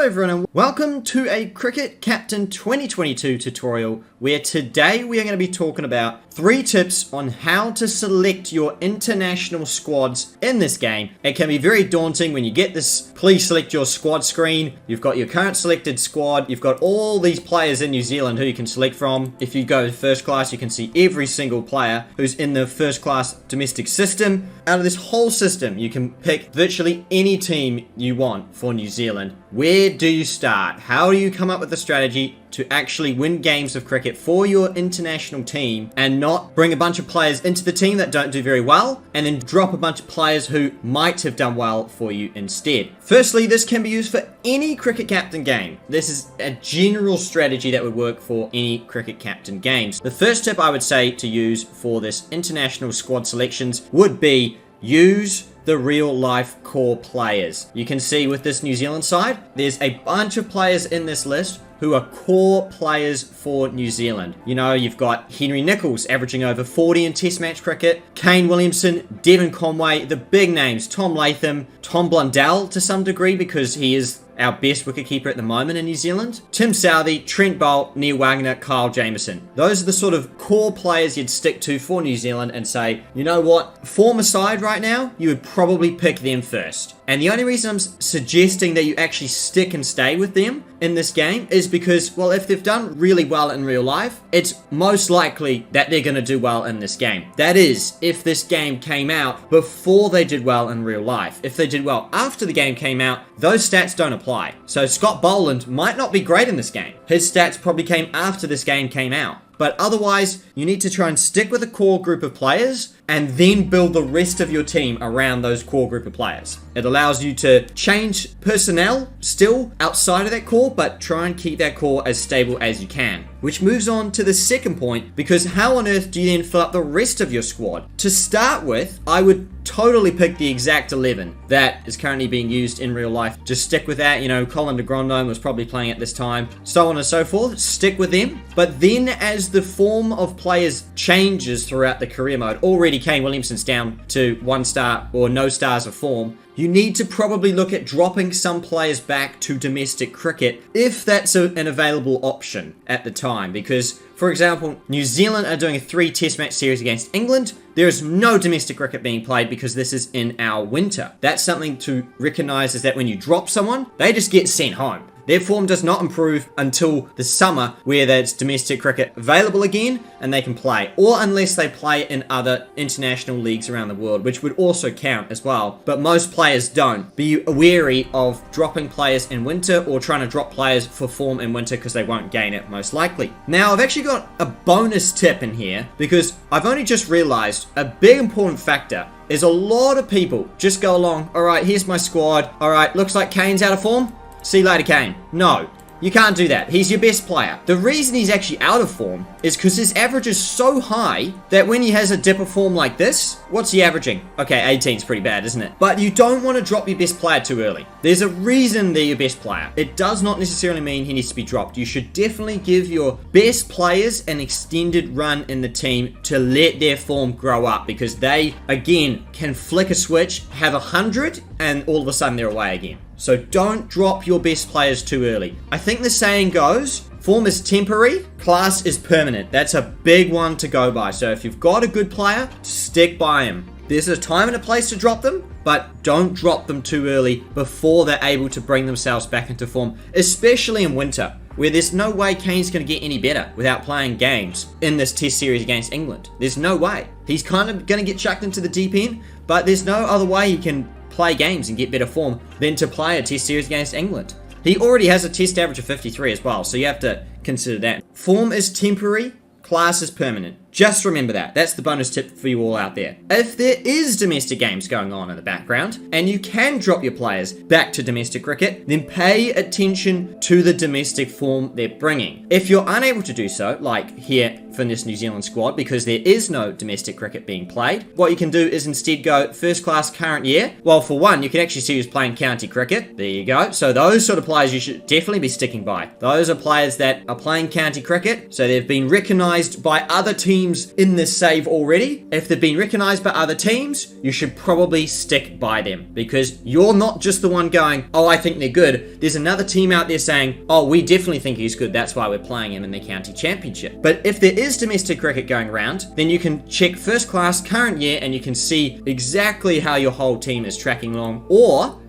everyone and welcome to a Cricket Captain 2022 tutorial where today we are going to be talking about 3 tips on how to select your international squads in this game. It can be very daunting when you get this please select your squad screen. You've got your current selected squad, you've got all these players in New Zealand who you can select from. If you go to first class you can see every single player who's in the first class domestic system. Out of this whole system you can pick virtually any team you want for New Zealand. Where do you start? How do you come up with a strategy to actually win games of cricket for your international team and not bring a bunch of players into the team that don't do very well and then drop a bunch of players who might have done well for you instead? Firstly, this can be used for any Cricket Captain game. This is a general strategy that would work for any Cricket Captain games. The first tip I would say to use for this international squad selections would be use the real life core players. You can see with this New Zealand side, there's a bunch of players in this list who are core players for New Zealand. You know, you've got Henry Nicholls averaging over 40 in Test match cricket, Kane Williamson, Devon Conway, the big names, Tom Latham, Tom Blundell to some degree because he is our best wicketkeeper at the moment in New Zealand. Tim Southey, Trent Boult, Neil Wagner, Kyle Jamieson. Those are the sort of core players you'd stick to for New Zealand and say, you know what, form aside right now, you would probably pick them first. And the only reason I'm suggesting that you actually stick and stay with them in this game is because, well, if they've done really well in real life, it's most likely that they're going to do well in this game. That is, if this game came out before they did well in real life. If they did well after the game came out, those stats don't apply. So Scott Boland might not be great in this game. His stats probably came after this game came out. But otherwise, you need to try and stick with a core group of players and then build the rest of your team around those core group of players. It allows you to change personnel still outside of that core, but try and keep that core as stable as you can. Which moves on to the second point, because how on earth do you then fill up the rest of your squad? To start with, I would totally pick the exact 11 that is currently being used in real life. Just stick with that. You know, Colin de Grandhomme was probably playing at this time, so on and so forth. Stick with them. But then as the form of players changes throughout the career mode, already Kane Williamson's down to 1 star or no stars of form, you need to probably look at dropping some players back to domestic cricket if that's an available option at the time. Because, for example, New Zealand are doing a 3 test match series against England. There is no domestic cricket being played because this is in our winter. That's something to recognize, is that when you drop someone, they just get sent home. Their form does not improve until the summer where there's domestic cricket available again and they can play. Or unless they play in other international leagues around the world, which would also count as well. But most players don't. Be wary of dropping players in winter or trying to drop players for form in winter because they won't gain it most likely. Now, I've actually got a bonus tip in here because I've only just realized a big important factor is a lot of people just go along, all right, here's my squad. All right, looks like Kane's out of form. See you later, Kane. No, you can't do that. He's your best player. The reason he's actually out of form is because his average is so high that when he has a dip of form like this, what's he averaging? Okay, 18 is pretty bad, isn't it? But you don't want to drop your best player too early. There's a reason they're your best player. It does not necessarily mean he needs to be dropped. You should definitely give your best players an extended run in the team to let their form grow up because they, again, can flick a switch, have 100, and all of a sudden they're away again. So don't drop your best players too early. I think the saying goes, form is temporary, class is permanent. That's a big one to go by. So if you've got a good player, stick by him. There's a time and a place to drop them, but don't drop them too early before they're able to bring themselves back into form, especially in winter, where there's no way Kane's going to get any better without playing games in this test series against England. There's no way. He's kind of going to get chucked into the deep end, but there's no other way he can play games and get better form than to play a test series against England. He already has a test average of 53 as well, so you have to consider that. Form is temporary, class is permanent. Just remember that. That's the bonus tip for you all out there. If there is domestic games going on in the background, and you can drop your players back to domestic cricket, then pay attention to the domestic form they're bringing. If you're unable to do so, like here for this New Zealand squad, because there is no domestic cricket being played, what you can do is instead go first class current year. Well, for one, you can actually see who's playing county cricket. There you go. So those sort of players you should definitely be sticking by. Those are players that are playing county cricket, so they've been recognised by other teams teams in this save already. If they've been recognized by other teams, you should probably stick by them, because you're not just the one going, oh, I think they're good. There's another team out there saying, oh, we definitely think he's good, that's why we're playing him in the county championship. But if there is domestic cricket going around, then you can check first class current year and you can see exactly how your whole team is tracking along. Or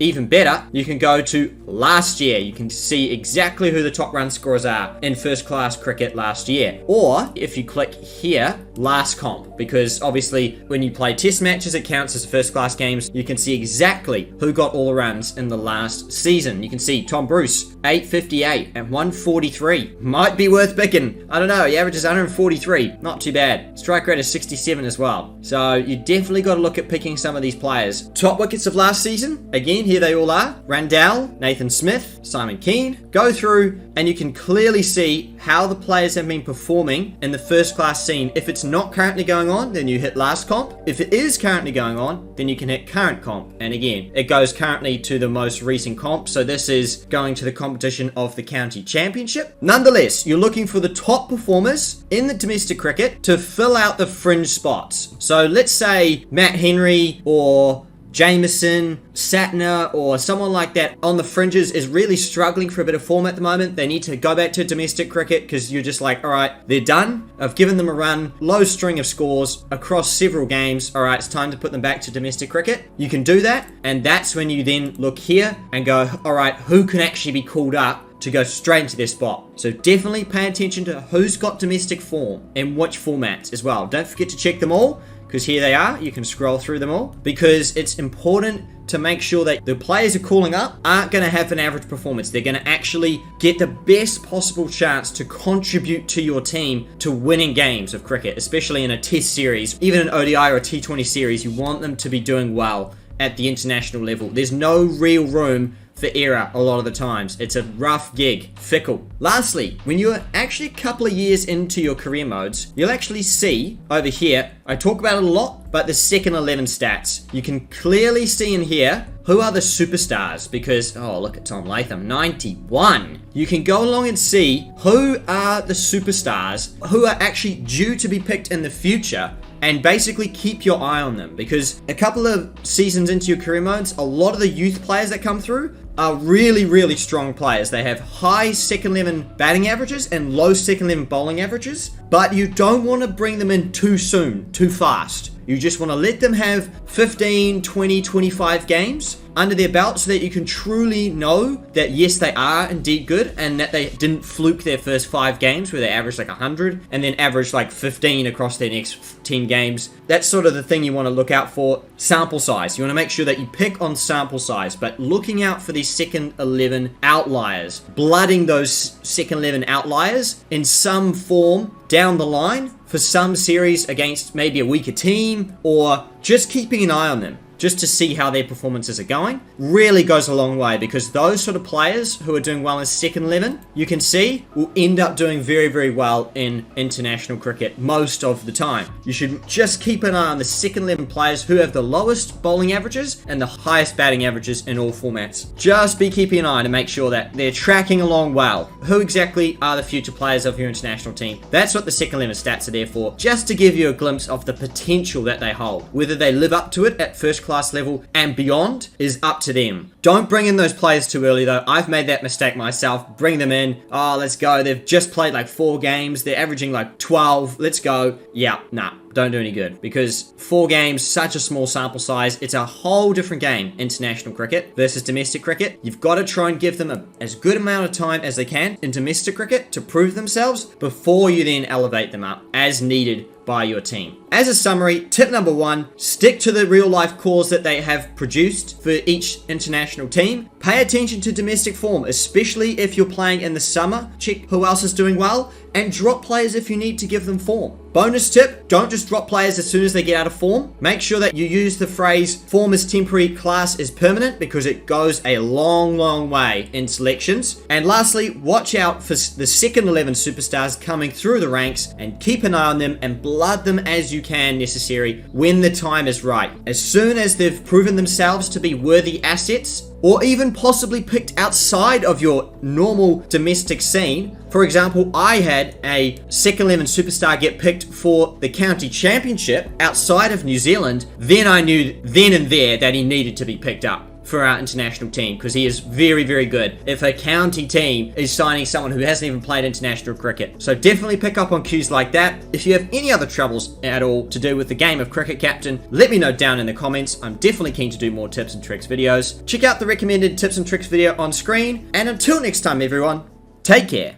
even better, you can go to last year. You can see exactly who the top run scorers are in first class cricket last year. Or if you click here, last comp, because obviously when you play test matches, it counts as first class games. You can see exactly who got all the runs in the last season. You can see Tom Bruce, 858 and 143. Might be worth picking. I don't know. He averages 143. Not too bad. Strike rate is 67 as well. So you definitely got to look at picking some of these players. Top wickets of last season. Again, here they all are. Randall, Nathan Smith, Simon Keane. Go through and you can clearly see how the players have been performing in the first class scene. If it's not currently going on, then you hit last comp. If it is currently going on, then you can hit current comp. And again, it goes currently to the most recent comp. So this is going to the competition of the county championship. Nonetheless, you're looking for the top performers in the domestic cricket to fill out the fringe spots. So let's say Matt Henry or Jameson, Satner, or someone like that on the fringes is really struggling for a bit of form at the moment. They need to go back to domestic cricket because you're just like, all right, they're done. I've given them a run, low string of scores across several games. All right, it's time to put them back to domestic cricket. You can do that, and that's when you then look here and go, all right, who can actually be called up to go straight into their spot. So definitely pay attention to who's got domestic form and which formats as well. Don't forget to check them all, because here they are. You can scroll through them all, because it's important to make sure that the players are calling up aren't going to have an average performance. They're going to actually get the best possible chance to contribute to your team to winning games of cricket, especially in a test series, even an ODI or a T20 series. You want them to be doing well at the international level. There's no real room for error a lot of the times. It's a rough gig, fickle. Lastly, when you're actually a couple of years into your career modes, you'll actually see over here, I talk about it a lot, but the second 11 stats. You can clearly see in here who are the superstars, because, oh, look at Tom Latham, 91. You can go along and see who are the superstars who are actually due to be picked in the future, and basically keep your eye on them, because a couple of seasons into your career modes, a lot of the youth players that come through are really, really strong players. They have high second 11 batting averages and low second 11 bowling averages, but you don't want to bring them in too soon, too fast. You just want to let them have 15, 20, 25 games under their belt so that you can truly know that yes, they are indeed good, and that they didn't fluke their first 5 games where they averaged like 100 and then averaged like 15 across their next 10 games. That's sort of the thing you want to look out for. Sample size. You want to make sure that you pick on sample size, but looking out for these second 11 outliers, blooding those second 11 outliers in some form down the line for some series against maybe a weaker team, or just keeping an eye on them just to see how their performances are going, really goes a long way, because those sort of players who are doing well in second 11, you can see, will end up doing very, very well in international cricket most of the time. You should just keep an eye on the second 11 players who have the lowest bowling averages and the highest batting averages in all formats. Just be keeping an eye to make sure that they're tracking along well. Who exactly are the future players of your international team? That's what the second 11 stats are there for, just to give you a glimpse of the potential that they hold. Whether they live up to it at first class level and beyond is up to them. Don't bring in those players too early though. I've made that mistake myself. Bring them in. Oh, let's go. They've just played like 4 games. They're averaging like 12. Let's go. Yeah, nah. Don't do any good, because 4 games, such a small sample size. It's a whole different game, international cricket versus domestic cricket. You've got to try and give them as good amount of time as they can in domestic cricket to prove themselves before you then elevate them up as needed by your team. As a summary, tip number 1, stick to the real life cores that they have produced for each international team. Pay attention to domestic form, especially if you're playing in the summer. Check who else is doing well, and drop players if you need to give them form. Bonus tip, don't just drop players as soon as they get out of form. Make sure that you use the phrase form is temporary, class is permanent, because it goes a long, long way in selections. And lastly, watch out for the second 11 superstars coming through the ranks, and keep an eye on them and blood them as you can necessary when the time is right. As soon as they've proven themselves to be worthy assets or even possibly picked outside of your normal domestic scene. For example, I had a Second 11 superstar get picked for the county championship outside of New Zealand. Then I knew then and there that he needed to be picked up for our international team, because he is very, very good if a county team is signing someone who hasn't even played international cricket. So definitely pick up on cues like that. If you have any other troubles at all to do with the game of cricket, Captain, let me know down in the comments. I'm definitely keen to do more tips and tricks videos. Check out the recommended tips and tricks video on screen, and until next time everyone, take care.